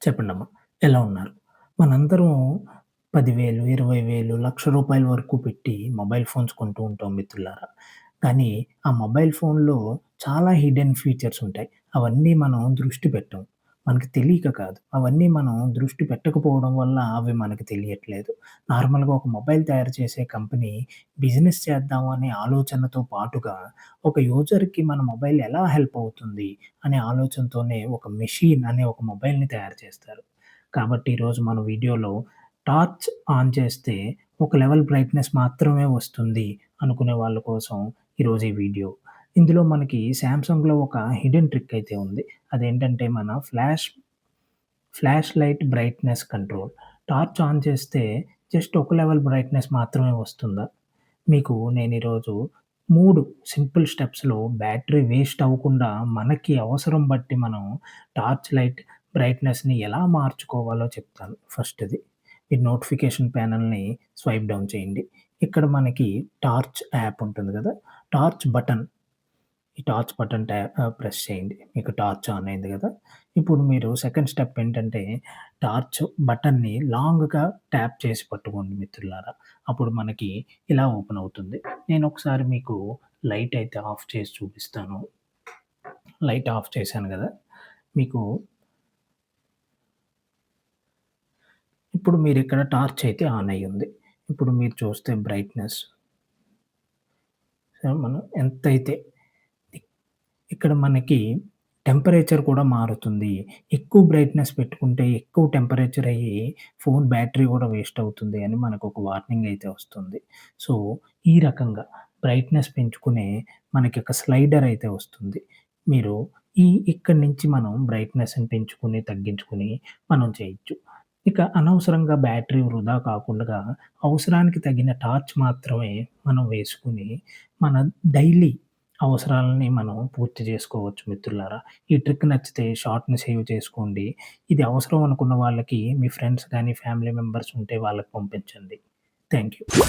చెప్పండమ్మా. ఎలా ఉన్నారు? మనందరం 10,000, 20,000, రూ. 1,00,000 వరకు పెట్టి మొబైల్ ఫోన్స్ కొంటూ ఉంటాం మిత్రులారా. కానీ ఆ మొబైల్ ఫోన్‌లో చాలా హిడెన్ ఫీచర్స్ ఉంటాయి. అవన్నీ మనం దృష్టి పెట్టం. మనకు తెలియక కాదు. అవన్నీ మనం దృష్టి పెట్టకపోవడం వల్ల అవి మనకు తెలియట్లేదు. నార్మల్‌గా ఒక మొబైల్ తయారు చేసే కంపెనీ బిజినెస్ చేద్దాం అనే ఆలోచనతో పాటుగా ఒక యూజర్‌కి మన మొబైల్ ఎలా హెల్ప్ అవుతుంది అనే ఆలోచనతోనే ఒక మెషిన్ అనే ఒక మొబైల్‌ని తయారు చేస్తారు. కాబట్టి ఈరోజు మన వీడియోలో టార్చ్ ఆన్ చేస్తే ఒక లెవెల్ బ్రైట్‌నెస్ మాత్రమే వస్తుంది అనుకునే వాళ్ళ కోసం ఈరోజు ఈ వీడియో. ఇందులో మనకి సామ్‌సంగ్‌లో ఒక హిడెన్ ట్రిక్ అయితే ఉంది. అదేంటంటే మన flash light brightness control. Torch on చేస్తే జస్ట్ ఒక లెవెల్ బ్రైట్‌నెస్ మాత్రమే వస్తుందా? మీకు నేను ఈరోజు 3 సింపుల్ స్టెప్స్‌లో బ్యాటరీ వేస్ట్ అవ్వకుండా మనకి అవసరం బట్టి మనం టార్చ్ లైట్ బ్రైట్‌నెస్‌ని ఎలా మార్చుకోవాలో చెప్తాను. ఫస్ట్‌ది ఈ నోటిఫికేషన్ ప్యానెల్‌ని స్వైప్ డౌన్ చేయండి. ఇక్కడ మనకి టార్చ్ యాప్ ఉంటుంది గదా! టార్చ్ బటన్ ఈ టార్చ్ బటన్ ప్రెస్ చేయండి. మీకు టార్చ్ ఆన్ అయింది గదా! ఇప్పుడు మీరు సెకండ్ స్టెప్ ఏంటంటే, టార్చ్ బటన్‌ని లాంగ్‌గా ట్యాప్ చేసి పట్టుకోండి మిత్రులారా. అప్పుడు మనకి ఇలా ఓపెన్ అవుతుంది. నేనొకసారి మీకు లైట్ అయితే ఆఫ్ చేసి చూపిస్తాను. లైట్ ఆఫ్ చేశాను గదా! మీకు ఇప్పుడు మీరిక్కడ టార్చ్ అయితే ఆన్ అయ్యుంది. ఇప్పుడు మీరు చూస్తే బ్రైట్‌నెస్ మనం ఎంతైతే ఇక్కడ మనకి టెంపరేచర్ కూడా మారుతుంది. ఎక్కువ బ్రైట్‌నెస్ పెట్టుకుంటే ఎక్కువ టెంపరేచర్ అయ్యి ఫోను బ్యాటరీ గూడా వేస్ట్ అవుతుంది అని మనకొక వార్నింగ్ అయితే వస్తుంది. సో, ఈ రకంగా బ్రైట్‌నెస్ పెంచుకునే మనకి ఒక స్లైడర్ అయితే వస్తుంది. మీరు ఇక్కడి నుంచి మనం బ్రైట్‌నెస్‌ని పెంచుకొని, తగ్గించుకొని మనం చేయొచ్చు. ఇక అనవసరంగా బ్యాటరీ వృధా కాకుండగా అవసరానికి తగిన టార్చ్ మాత్రమే మనం వేసుకొని మన డైలీ అవసరాలని మనం పూర్తి చేసుకోవచ్చు మిత్రులారా. ఈ ట్రిక్ నచ్చితే షార్ట్‌ని సేవ్ చేసుకోండి. ఇది అవసరం అనుకున్న వాళ్ళకి మీ ఫ్రెండ్స్ గానీ, ఫ్యామిలీ మెంబర్స్ ఉంటే వాళ్ళకి పంపించండి. Thank you.